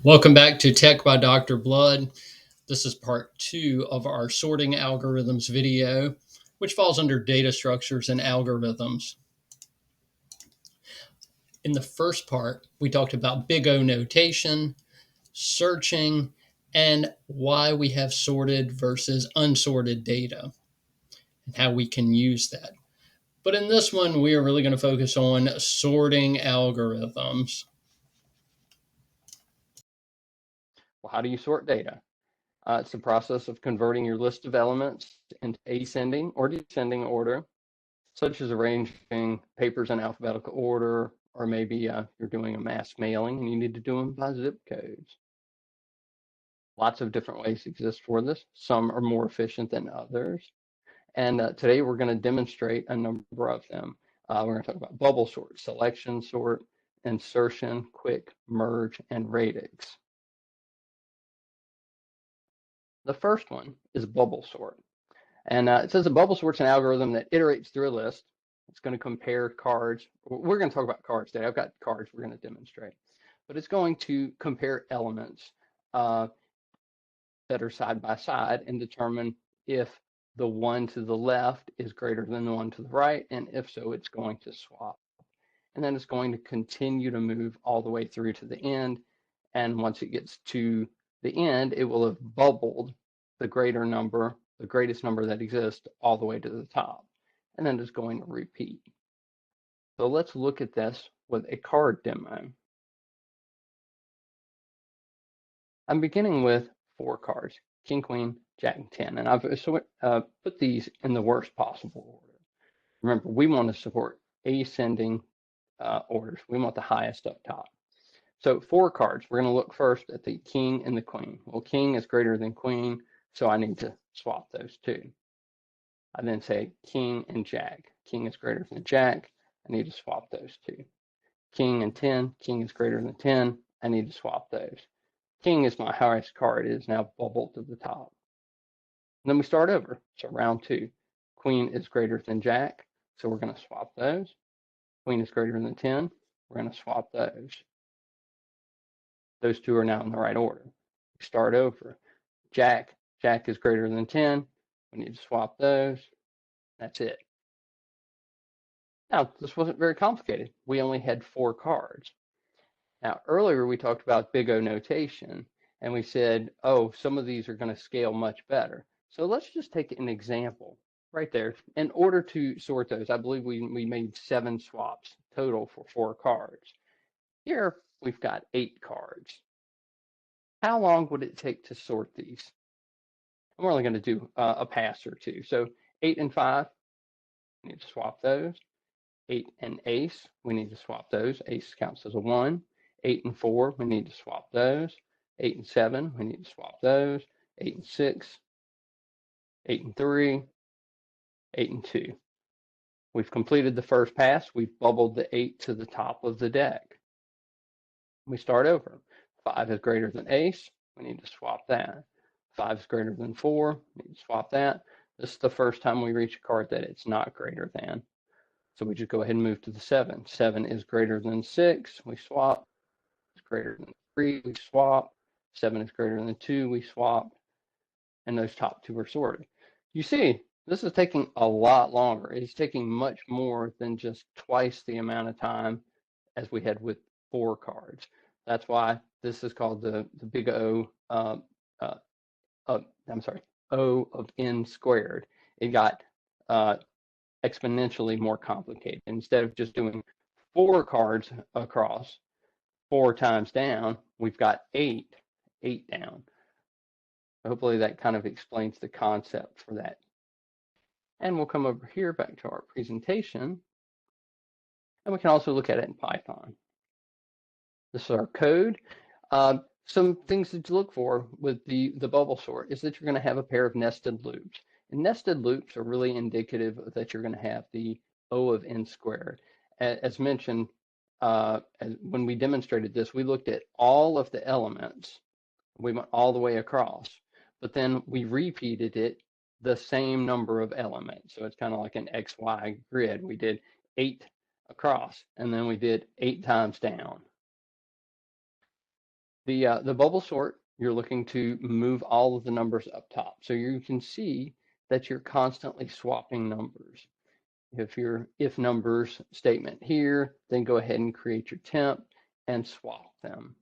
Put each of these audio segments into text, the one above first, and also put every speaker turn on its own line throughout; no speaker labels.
Welcome back to Tech by Dr. Blood. This is part two of our sorting algorithms video, which falls under data structures and algorithms. In the first part, we talked about big O notation, searching, and why we have sorted versus unsorted data and how we can use that. But in this one, we are really going to focus on sorting algorithms.
Well, how do you sort data? It's the process of converting your list of elements into ascending or descending order, such as arranging papers in alphabetical order, or maybe you're doing a mass mailing and you need to do them by zip codes. Lots of different ways exist for this. Some are more efficient than others. And today we're going to demonstrate a number of them. We're going to talk about bubble sort, selection sort, insertion, quick, merge, and radix. The first one is bubble sort. And it says a bubble sort's an algorithm that iterates through a list. It's going to compare cards. We're going to talk about cards today. I've got cards we're going to demonstrate. But it's going to compare elements that are side by side and determine if the one to the left is greater than the one to the right. And if so, it's going to swap. And then it's going to continue to move all the way through to the end. And once it gets to the end, it will have bubbled the greatest number that exists all the way to the top. And then it's going to repeat. So let's look at this with a card demo. I'm beginning with 4 cards, King, Queen, Jack, and 10. And I've put these in the worst possible order. Remember, we want to support ascending orders. We want the highest up top. So 4 cards. We're going to look first at the King and the Queen. Well, King is greater than Queen, so I need to swap those two. I then say King and Jack. King is greater than Jack. I need to swap those two. King and 10. King is greater than 10. I need to swap those. King is my highest card. It is now bubbled to the top. And then we start over. So round 2. Queen is greater than Jack, so we're going to swap those. Queen is greater than 10. We're going to swap those. Those two are now in the right order. We start over. Jack is greater than 10. We need to swap those. That's it. Now, this wasn't very complicated. We only had 4 cards. Now, earlier we talked about big O notation, and we said, oh, some of these are going to scale much better. So let's just take an example right there. In order to sort those, I believe we made 7 swaps total for 4 cards. Here, we've got 8 cards. How long would it take to sort these? I'm only going to do a pass or two. So 8 and 5, we need to swap those. 8 and ace, we need to swap those. Ace counts as a 1. 8 and 4, we need to swap those. 8 and 7, we need to swap those. 8 and 6, 8 and 3, 8 and 2. We've completed the first pass. We've bubbled the 8 to the top of the deck. We start over. 5 is greater than ace. We need to swap that. 5 is greater than 4. We need to swap that. This is the first time we reach a card that it's not greater than. So we just go ahead and move to the 7. 7 is greater than 6. We swap. It's greater than 3. We swap. 7 is greater than 2. We swap. And those top 2 are sorted. You see, this is taking a lot longer. It's taking much more than just twice the amount of time as we had with 4 cards. That's why this is called the big O. O of n squared. It got exponentially more complicated. Instead of just doing 4 cards across, 4 times down, we've got 8 down. Hopefully that kind of explains the concept for that. And we'll come over here back to our presentation, and we can also look at it in Python. This is our code. Some things that you look for with the bubble sort is that you're going to have a pair of nested loops. And nested loops are really indicative that you're going to have the O of n squared. As mentioned, when we demonstrated this, we looked at all of the elements. We went all the way across, but then we repeated it the same number of elements. So it's kind of like an XY grid. We did 8 across, and then we did 8 times down. The bubble sort, you're looking to move all of the numbers up top. So you can see that you're constantly swapping numbers. If your if numbers statement here, then go ahead and create your temp and swap them.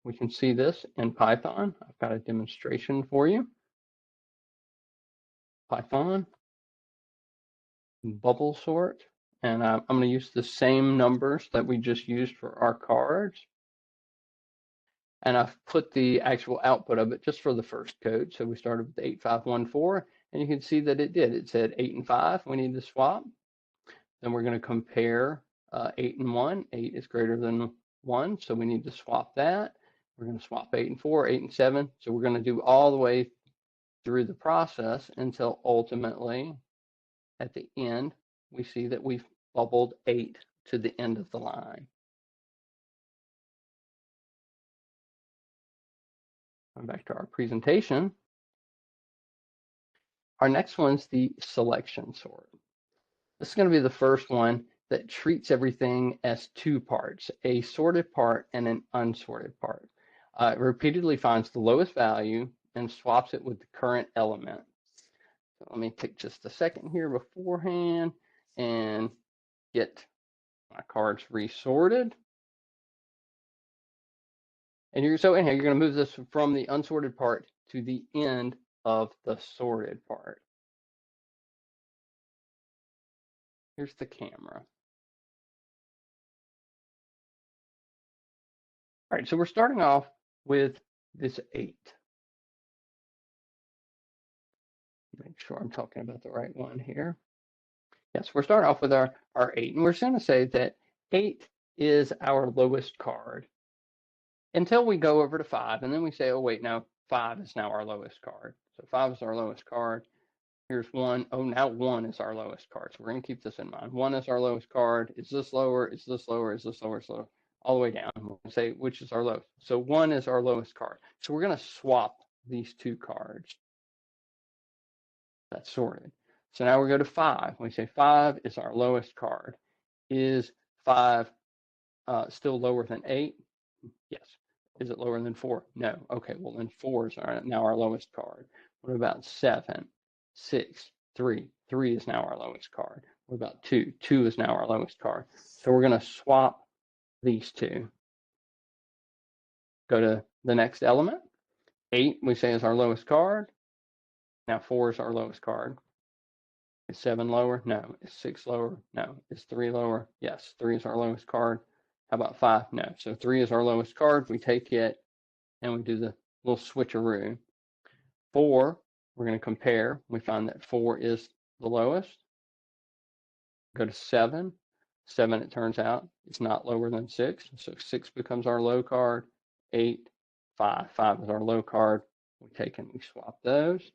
We can see this in Python. I've got a demonstration for you. Python, bubble sort, and I'm going to use the same numbers that we just used for our cards. And I've put the actual output of it just for the first code. So we started with 8514, and you can see that it did. It said 8 and 5, we need to swap. Then we're going to compare 8 and 1. 8 is greater than 1, so we need to swap that. We're going to swap 8 and 4, 8 and 7. So we're going to do all the way through the process until ultimately at the end, we see that we've bubbled 8 to the end of the line. Going back to our presentation. Our next one's the selection sort. This is going to be the first one that treats everything as two parts, a sorted part and an unsorted part. It repeatedly finds the lowest value and swaps it with the current element. So let me take just a second here beforehand and get my cards resorted. And you're going to move this from the unsorted part to the end of the sorted part. Here's the camera. All right, so we're starting off with this 8. Make sure I'm talking about the right one here. Yes, we're starting off with our 8, and we're going to say that 8 is our lowest card until we go over to 5, and then we say, oh wait, now 5 is now our lowest card. So 5 is our lowest card. Here's 1. Oh, now 1 is our lowest card. So we're going to keep this in mind. 1 is our lowest card. Is this lower? Is this lower? Is this lower? Is this lower? All the way down. We'll say which is our lowest. So 1 is our lowest card. So we're going to swap these two cards. That's sorted. So now we go to 5. We say 5 is our lowest card. Is 5 still lower than 8? Yes. Is it lower than 4? No. Okay, well then 4 is now our lowest card. What about 7, 6, 3? 3 is now our lowest card. What about 2? 2 is now our lowest card. So we're going to swap these two. Go to the next element. 8 we say is our lowest card. Now 4 is our lowest card. Is 7 lower? No. Is 6 lower? No. Is 3 lower? Yes. 3 is our lowest card. How about 5? No. So 3 is our lowest card. We take it and we do the little switcheroo. 4, we're going to compare. We find that 4 is the lowest. Go to 7. 7, it turns out, is not lower than 6. So 6 becomes our low card. 8, 5. 5 is our low card. We take and we swap those.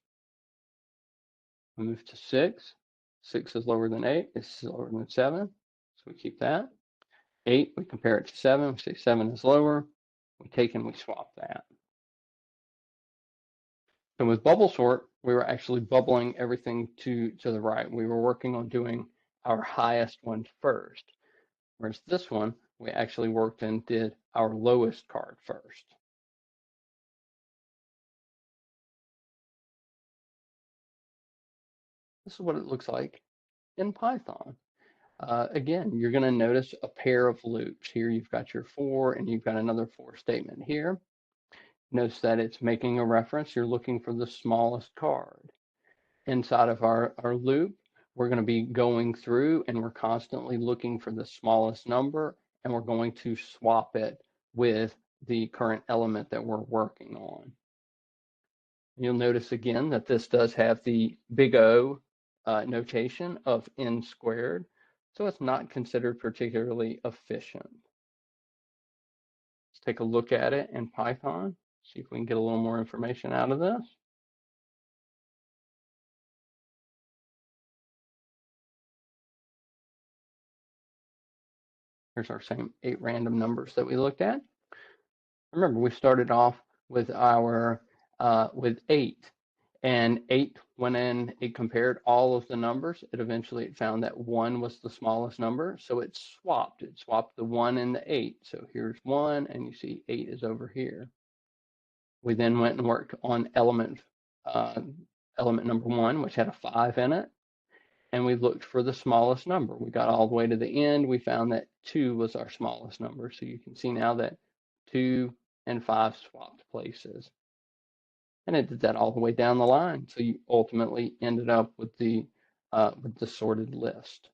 We move to 6. 6 is lower than 8. It's lower than 7. So we keep that. 8, we compare it to 7. We say 7 is lower. We take and we swap that. And with bubble sort, we were actually bubbling everything to the right. We were working on doing our highest one first. Whereas this one, we actually worked and did our lowest card first. This is what it looks like in Python. Again, you're going to notice a pair of loops. Here you've got your 4 and you've got another 4 statement here. Notice that it's making a reference. You're looking for the smallest card. Inside of our loop, we're going to be going through and we're constantly looking for the smallest number, and we're going to swap it with the current element that we're working on. You'll notice again that this does have the big O notation of n squared, so it's not considered particularly efficient. Let's take a look at it in Python, see if we can get a little more information out of this. Here's our same 8 random numbers that we looked at. Remember, we started off with our with 8, and 8 went in, it compared all of the numbers. It found that 1 was the smallest number, so it swapped. It swapped the 1 and the 8. So here's 1, and you see 8 is over here. We then went and worked on element number 1, which had a 5 in it, and we looked for the smallest number. We got all the way to the end. We found that 2 was our smallest number. So you can see now that 2 and 5 swapped places. And it did that all the way down the line. So you ultimately ended up with the sorted list.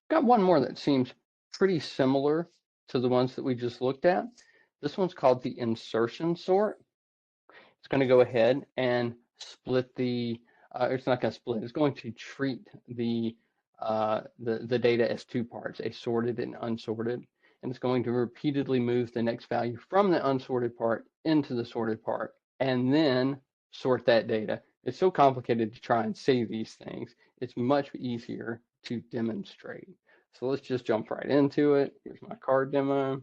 Got one more that seems pretty similar to the ones that we just looked at. This one's called the insertion sort. It's going to go ahead and split the, it's not going to split, it's going to treat the data as two parts, a sorted and unsorted. And it's going to repeatedly move the next value from the unsorted part into the sorted part, and then sort that data. It's so complicated to try and say these things. It's much easier to demonstrate. So let's just jump right into it. Here's my card demo.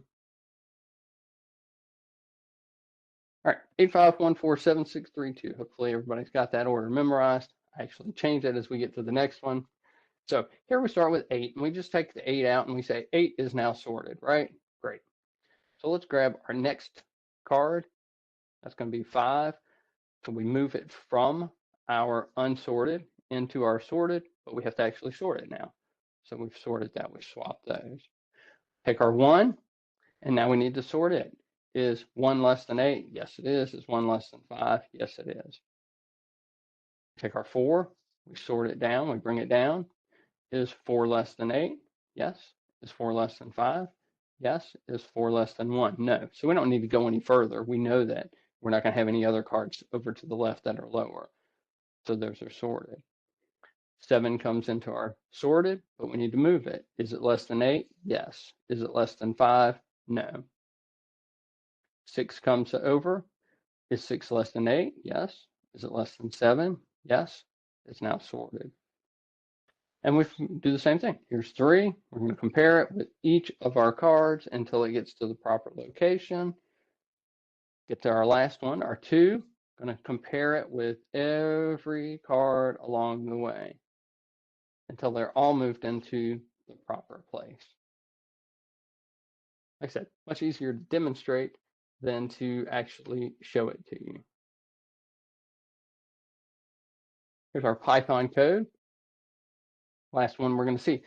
All right, 85147632. Hopefully everybody's got that order memorized. I actually change that as we get to the next one. So here we start with 8, and we just take the 8 out and we say 8 is now sorted, right? Great. So let's grab our next card. That's going to be 5. So we move it from our unsorted into our sorted, but we have to actually sort it now. So we've sorted that. We swapped those. Take our 1, and now we need to sort it. Is 1 less than 8? Yes, it is. Is 1 less than 5? Yes, it is. Take our 4, we sort it down, we bring it down. Is 4 less than 8? Yes. Is 4 less than 5? Yes. Is 4 less than 1? No. So we don't need to go any further. We know that we're not going to have any other cards over to the left that are lower. So those are sorted. 7 comes into our sorted, but we need to move it. Is it less than 8? Yes. Is it less than 5? No. 6 comes over. Is 6 less than 8? Yes. Is it less than 7? Yes. It's now sorted. And we do the same thing. Here's 3. We're going to compare it with each of our cards until it gets to the proper location. Get to our last one, our 2. Going to compare it with every card along the way until they're all moved into the proper place. Like I said, much easier to demonstrate than to actually show it to you. Here's our Python code. Last one we're going to see.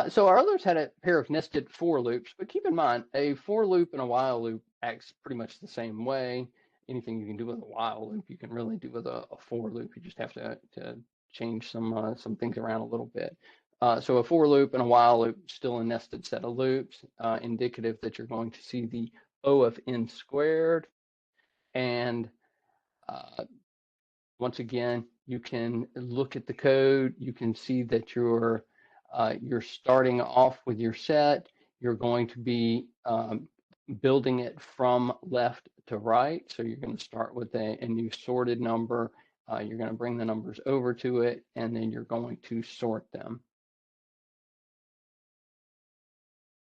So our others had a pair of nested for loops, but keep in mind, a for loop and a while loop acts pretty much the same way. Anything you can do with a while loop, you can really do with a for loop. You just have to change some things around a little bit. So a for loop and a while loop, still a nested set of loops, indicative that you're going to see the O of n squared. And once again, you can look at the code. You can see that you're starting off with your set. You're going to be building it from left to right. So you're going to start with a new sorted number. You're going to bring the numbers over to it, and then you're going to sort them.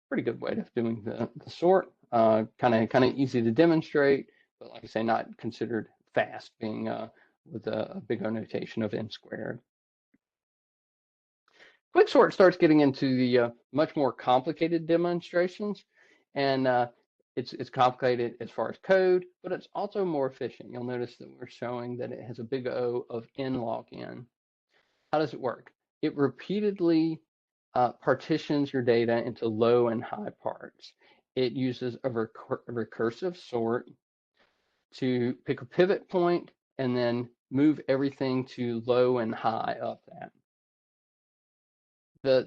Pretty good way of doing the sort. Kind of easy to demonstrate, but like I say, not considered fast, being with a big O notation of n squared. Quicksort starts getting into the much more complicated demonstrations, and it's complicated as far as code, but it's also more efficient. You'll notice that we're showing that it has a big O of n log n. How does it work? It repeatedly partitions your data into low and high parts. It uses a recursive sort to pick a pivot point and then move everything to low and high of that.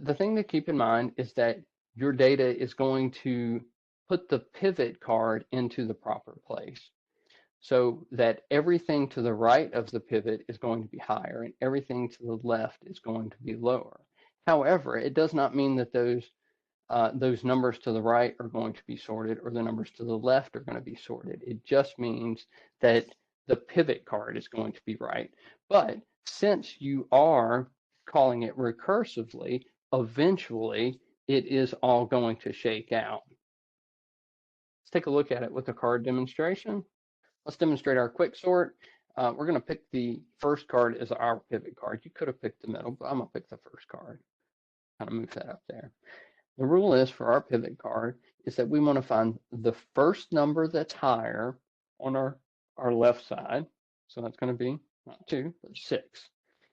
The thing to keep in mind is that your data is going to put the pivot card into the proper place, so that everything to the right of the pivot is going to be higher and everything to the left is going to be lower. However, it does not mean that those numbers to the right are going to be sorted or the numbers to the left are going to be sorted. It just means that the pivot card is going to be right. But since you are calling it recursively, eventually it is all going to shake out. Let's take a look at it with a card demonstration. Let's demonstrate our quick sort. We're going to pick the first card as our pivot card. You could have picked the middle, but I'm going to pick the first card. Kind of move that up there. The rule is for our pivot card is that we want to find the first number that's higher on our left side. So that's going to be not 2, but 6.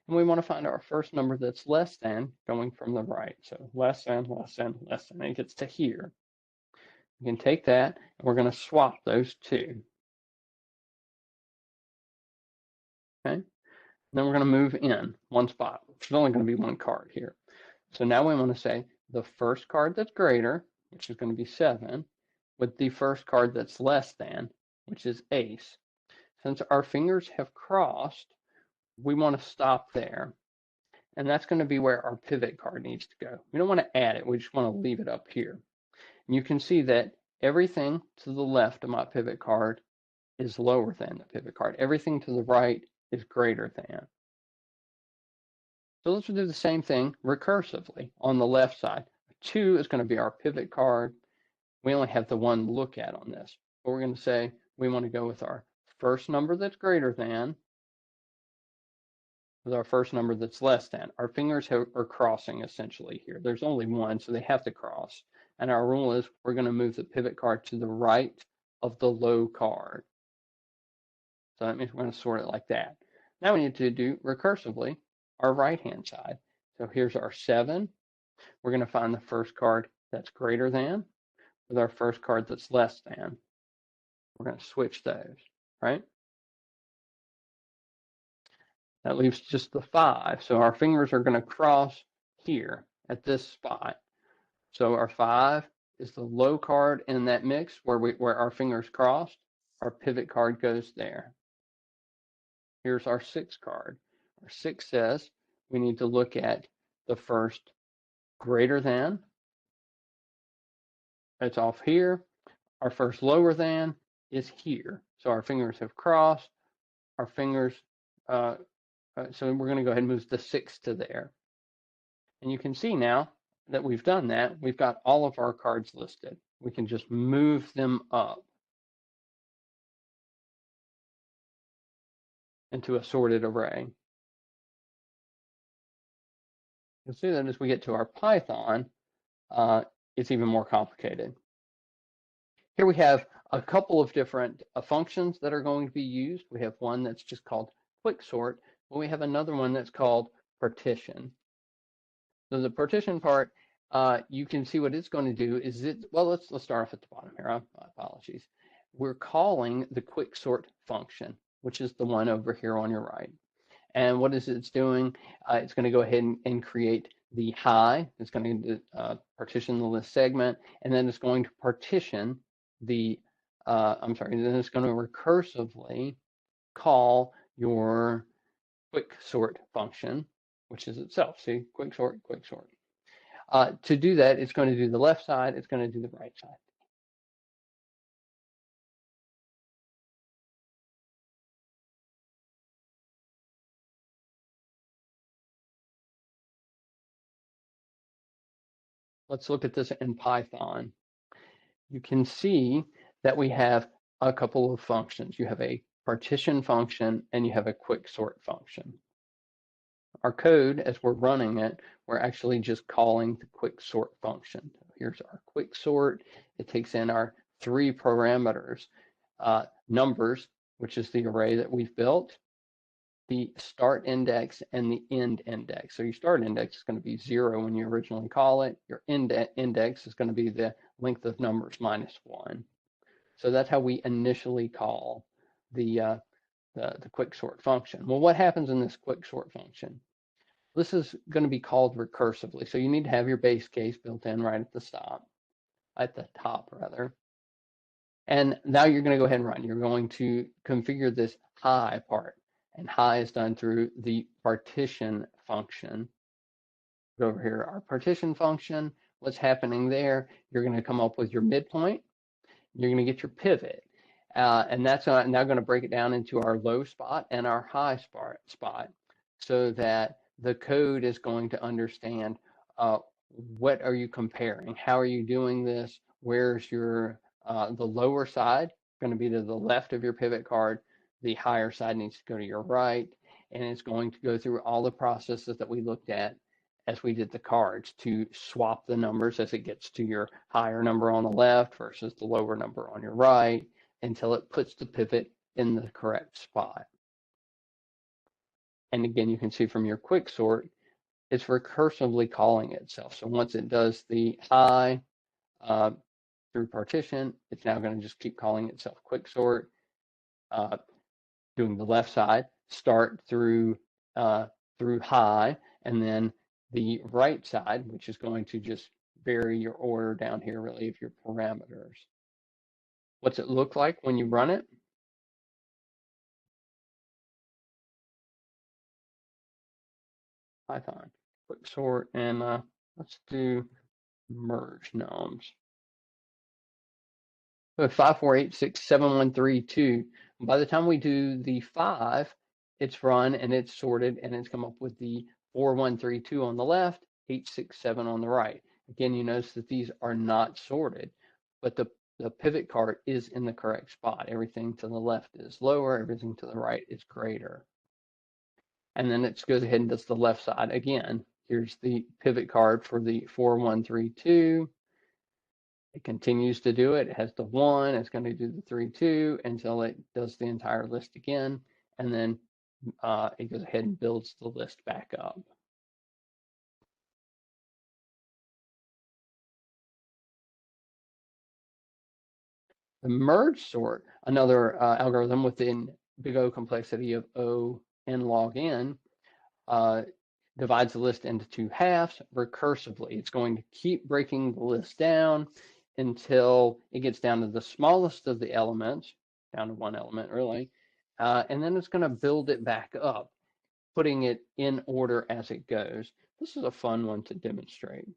And we want to find our first number that's less than going from the right. So less than, less than, less than. And it gets to here. We can take that and we're going to swap those two. Okay. And then we're going to move in one spot. There's only going to be one card here. So now we want to say the first card that's greater, which is going to be 7, with the first card that's less than, which is ace. Since our fingers have crossed, we want to stop there. And that's going to be where our pivot card needs to go. We don't want to add it. We just want to leave it up here. And you can see that everything to the left of my pivot card is lower than the pivot card. Everything to the right is greater than. So let's do the same thing recursively on the left side. 2 is going to be our pivot card. We only have the one to look at on this. But we're going to say we want to go with our first number that's greater than with our first number that's less than. Our fingers are crossing essentially here. There's only one, so they have to cross. And our rule is we're going to move the pivot card to the right of the low card. So that means we're going to sort it like that. Now we need to do recursively our right-hand side. So here's our 7. We're going to find the first card that's greater than with our first card that's less than. We're going to switch those, right? That leaves just the 5. So our fingers are going to cross here at this spot. So our 5 is the low card in that mix where our fingers crossed. Our pivot card goes there. Here's our 6 card. Our 6 says we need to look at the first greater than. It's off here. Our first lower than is here. So our fingers have crossed. Our fingers, so we're going to go ahead and move the 6 to there. And you can see now that we've done that, we've got all of our cards listed. We can just move them up into a sorted array. You'll see that as we get to our Python, it's even more complicated. Here we have a couple of different functions that are going to be used. We have one that's just called quicksort, but we have another one that's called partition. So the partition part, you can see what it's going to do is let's start off at the bottom here. Apologies. We're calling the quicksort function, which is the one over here on your right. And what is it's doing? It's going to go ahead and create the high. It's going to partition the list segment, and then it's going to partition the, then it's going to recursively call your quicksort function, which is itself. See, quicksort. To do that, it's going to do the left side. It's going to do the right side. Let's look at this in Python. You can see that we have a couple of functions. You have a partition function and you have a quicksort function. Our code, as we're running it, we're actually just calling the quicksort function. Here's our quicksort. It takes in our 3 parameters, numbers, which is the array that we've built, the start index and the end index. So your start index is going to be 0 when you originally call it. Your end index is going to be the length of numbers minus 1. So that's how we initially call the quicksort function. Well, what happens in this quicksort function? This is going to be called recursively. So you need to have your base case built in right at the top rather. And now you're going to go ahead and run. You're going to configure this high part. And high is done through the partition function. Go over here, our partition function. What's happening there? You're going to come up with your midpoint. You're going to get your pivot. And that's now going to break it down into our low spot and our high spot so that the code is going to understand what are you comparing? How are you doing this? Where's your The lower side going to be to the left of your pivot card. The higher side needs to go to your right, and it's going to go through all the processes that we looked at as we did the cards to swap the numbers as it gets to your higher number on the left versus the lower number on your right until it puts the pivot in the correct spot. And again, you can see from your quick sort, it's recursively calling itself. So once it does the high through partition, it's now going to just keep calling itself quick sort, doing the left side, start through high, and then the right side, which is going to just vary your order down here, really, of your parameters. What's it look like when you run it? Python, quick sort, and let's do merge noms. So 5, 4, 8, 6, 7, 1, 3, 2. By the time we do the 5, it's run and it's sorted and it's come up with the 4, 1, 3, 2 on the left, 8, 6, 7 on the right. Again, you notice that these are not sorted, but the pivot card is in the correct spot. Everything to the left is lower, everything to the right is greater. And then it goes ahead and does the left side again. Here's the pivot card for the 4, 1, 3, 2. It continues to do it. It has the 1. It's going to do the 3, 2 until it does the entire list again. And then it goes ahead and builds the list back up. The merge sort, another algorithm within big O complexity of O n log n, divides the list into 2 halves recursively. It's going to keep breaking the list down until it gets down to the smallest of the elements, down to 1 element really, and then it's going to build it back up, putting it in order as it goes. This is a fun one to demonstrate.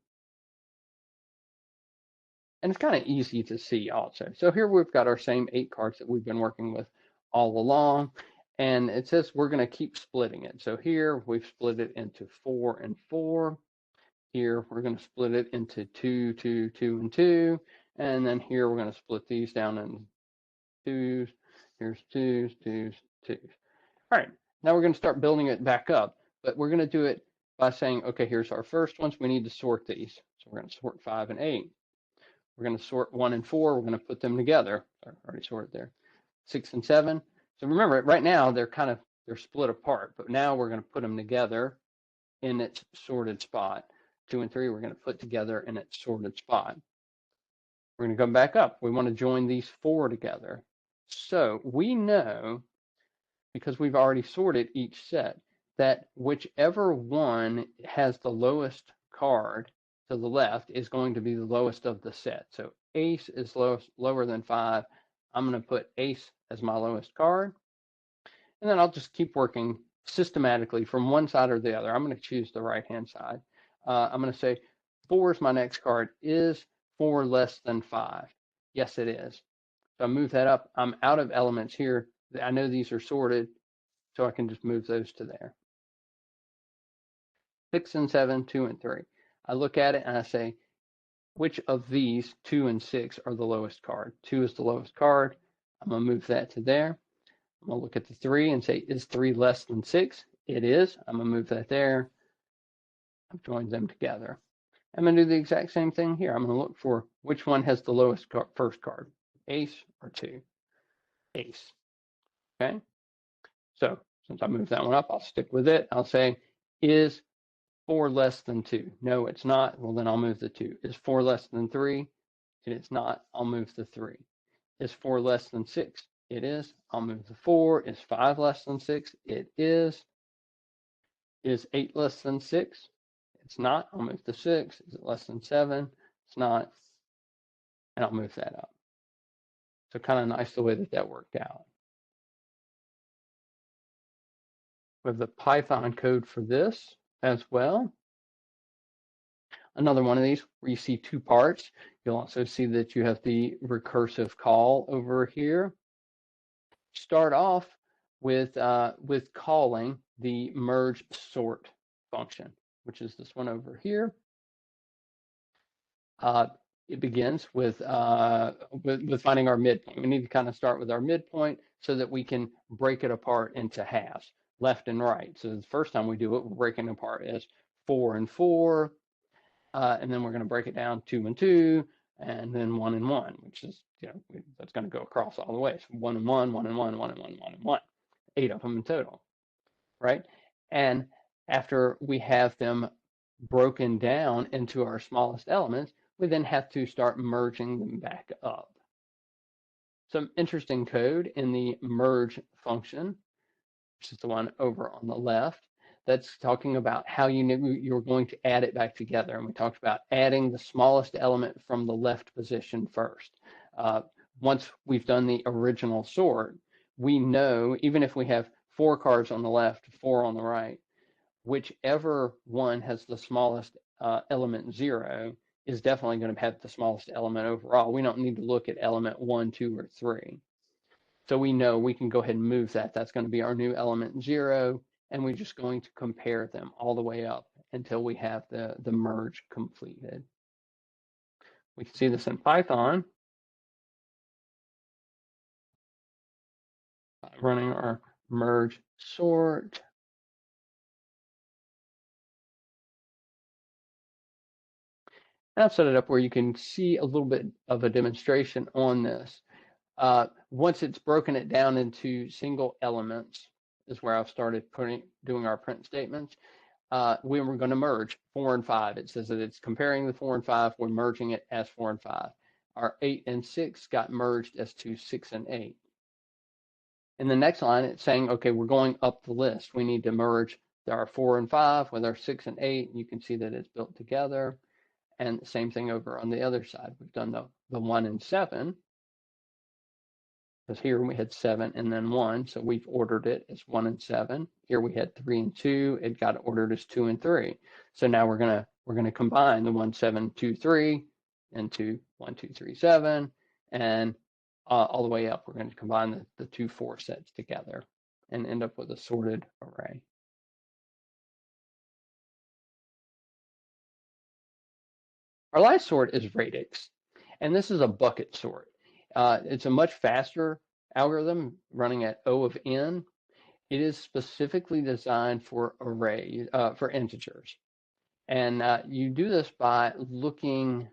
And it's kind of easy to see also. So here we've got our same 8 cards that we've been working with all along. And it says we're going to keep splitting it. So here we've split it into 4 and 4. Here we're going to split it into 2, 2, 2, and 2. And then here we're going to split these down in 2s. Here's 2s, 2s, 2s. All right, now we're going to start building it back up. But we're going to do it by saying, okay, here's our first ones. We need to sort these. So we're going to sort 5 and 8. We're going to sort 1 and 4. We're going to put them together. I already sorted there. 6 and 7. So remember, right now they're split apart, but now we're going to put them together in its sorted spot. 2 and 3 we're going to put together in its sorted spot. We're going to come back up. We want to join these 4 together. So we know, because we've already sorted each set, that whichever one has the lowest card to the left is going to be the lowest of the set. So ace is lower than 5. I'm going to put ace as my lowest card. And then I'll just keep working systematically from one side or the other. I'm going to choose the right-hand side. I'm going to say 4 is my next card. Is 4 less than 5? Yes, it is. So I move that up. I'm out of elements here. I know these are sorted, so I can just move those to there. 6 and 7, 2 and 3. I look at it and I say, which of these 2 and 6 are the lowest card? 2 is the lowest card. I'm going to move that to there. I'm going to look at the 3 and say, is 3 less than 6? It is. I'm going to move that there. I've joined them together. I'm going to do the exact same thing here. I'm going to look for which one has the lowest first card, ace or 2? Ace. Okay. So since I moved that one up, I'll stick with it. I'll say, is 4 less than 2? No, it's not. Well, then I'll move the 2. Is 4 less than 3? It is not. I'll move the 3. Is 4 less than 6? It is. I'll move the 4. Is 5 less than 6? It is. Is 8 less than 6? It's not. I'll move the 6. Is it less than 7? It's not. And I'll move that up. So kind of nice the way that worked out. We have the Python code for this as well. Another one of these where you see 2 parts. You'll also see that you have the recursive call over here. Start off with calling the merge sort function, which is this one over here. it begins with finding our midpoint. We need to kind of start with our midpoint so that we can break it apart into halves, left and right. So the first time we do it, we're breaking it apart as 4 and 4, and then we're going to break it down 2 and 2, and then 1 and 1, which is, that's going to go across all the way. So 1 and 1, 1 and 1, 1 and 1, 1 and 1, 8 of them in total, right? And after we have them broken down into our smallest elements, we then have to start merging them back up. Some interesting code in the merge function, which is the one over on the left, that's talking about how you're going to add it back together. And we talked about adding the smallest element from the left position first. Once we've done the original sort, we know, even if we have 4 cards on the left, 4 on the right, whichever one has the smallest element 0 is definitely going to have the smallest element overall. We don't need to look at element 1, 2, or 3. So we know we can go ahead and move that. That's going to be our new element 0, and we're just going to compare them all the way up until we have the merge completed. We can see this in Python. Running our merge sort. And I've set it up where you can see a little bit of a demonstration on this. Once it's broken it down into single elements is where I've started doing our print statements. We were going to merge 4 and 5. It says that it's comparing the 4 and 5. We're merging it as 4 and 5. Our 8 and 6 got merged as to 6 and 8. In the next line, it's saying, okay, we're going up the list. We need to merge our 4 and 5 with our 6 and 8. You can see that it's built together. And the same thing over on the other side. We've done the 1 and 7. Because here we had 7 and then 1, so we've ordered it as 1 and 7. Here we had 3 and 2. It got ordered as 2 and 3. So now we're gonna combine the 1, 7, 2, 3 into 1, 2, 3, 7, and all the way up. We're going to combine the 2, 4 sets together and end up with a sorted array. Our last sort is RADIX, and this is a bucket sort. It's a much faster algorithm running at O of n. It is specifically designed for arrays, for integers. And you do this by looking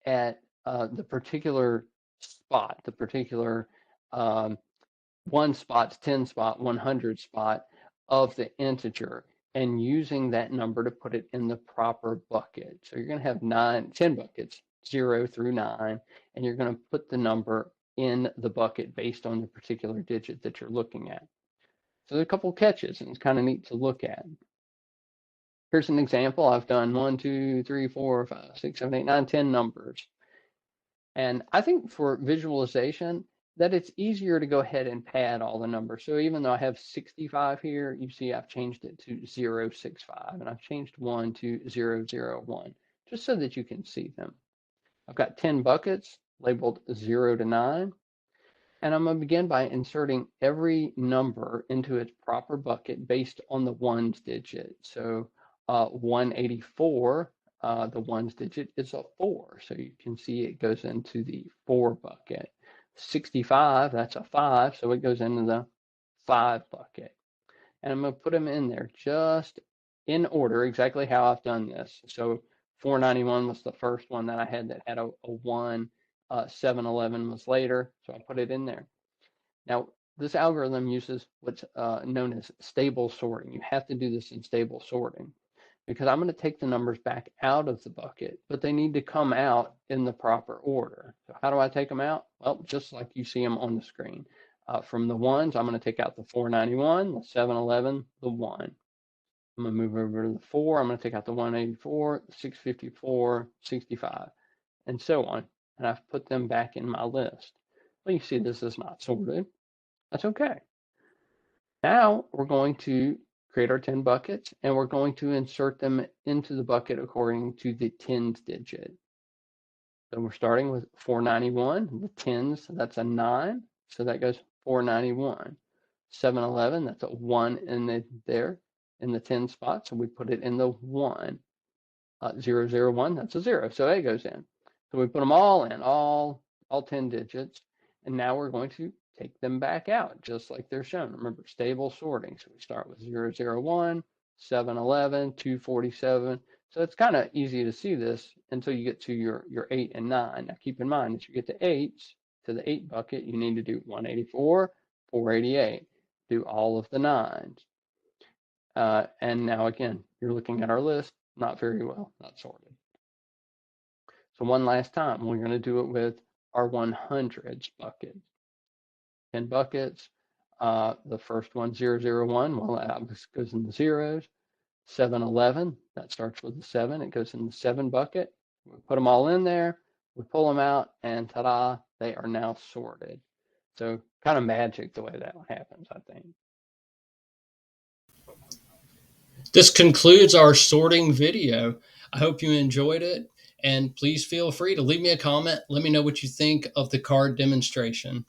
at the particular spot, the particular 1 spot, 10 spot, 100 spot of the integer, and using that number to put it in the proper bucket. So you're going to have 10 buckets, 0 through 9, and you're going to put the number in the bucket based on the particular digit that you're looking at. So there's a couple catches, and it's kind of neat to look at. Here's an example. I've done 1, 2, 3, 4, 5, 6, 7, 8, 9, 10 numbers. And I think for visualization, that it's easier to go ahead and pad all the numbers. So even though I have 65 here, you see I've changed it to 065, and I've changed 1 to 001, just so that you can see them. I've got 10 buckets labeled 0 to 9, and I'm going to begin by inserting every number into its proper bucket based on the ones digit. So 184, the ones digit is a 4, so you can see it goes into the 4 bucket. 65, that's a 5, so it goes into the 5 bucket. And I'm going to put them in there just in order, exactly how I've done this. So 491 was the first one that I had that had a 1. 711 was later, so I put it in there. Now, this algorithm uses what's known as stable sorting. You have to do this in stable sorting, because I'm going to take the numbers back out of the bucket, but they need to come out in the proper order. So how do I take them out? Well, just like you see them on the screen. From the ones, I'm going to take out the 491, the 711, the 1. I'm going to move over to the 4. I'm going to take out the 184, 654, 65, and so on. And I've put them back in my list. Well, you see this is not sorted. That's okay. Now we're going to create our 10 buckets, and we're going to insert them into the bucket according to the tens digit. So we're starting with 491, the tens, that's a 9, so that goes 491. 711, that's a 1 in there in the 10 spot, so we put it in the 1. 001, that's a 0, so it goes in. So we put them all in, all 10 digits, and now we're going to take them back out just like they're shown. Remember, stable sorting. So we start with 001, 711, 247. So it's kind of easy to see this until you get to your 8 and 9. Now keep in mind, as you get to 8s, to the 8 bucket, you need to do 184, 488. Do all of the 9s. And now again, you're looking at our list, not very well, not sorted. So one last time, we're going to do it with our 100s bucket. 10 buckets. The first one, 001, well, that goes in the zeros. 711, that starts with the 7. It goes in the 7 bucket. We put them all in there. We pull them out, and ta-da, they are now sorted. So kind of magic the way that happens, I think.
This concludes our sorting video. I hope you enjoyed it, and please feel free to leave me a comment. Let me know what you think of the card demonstration.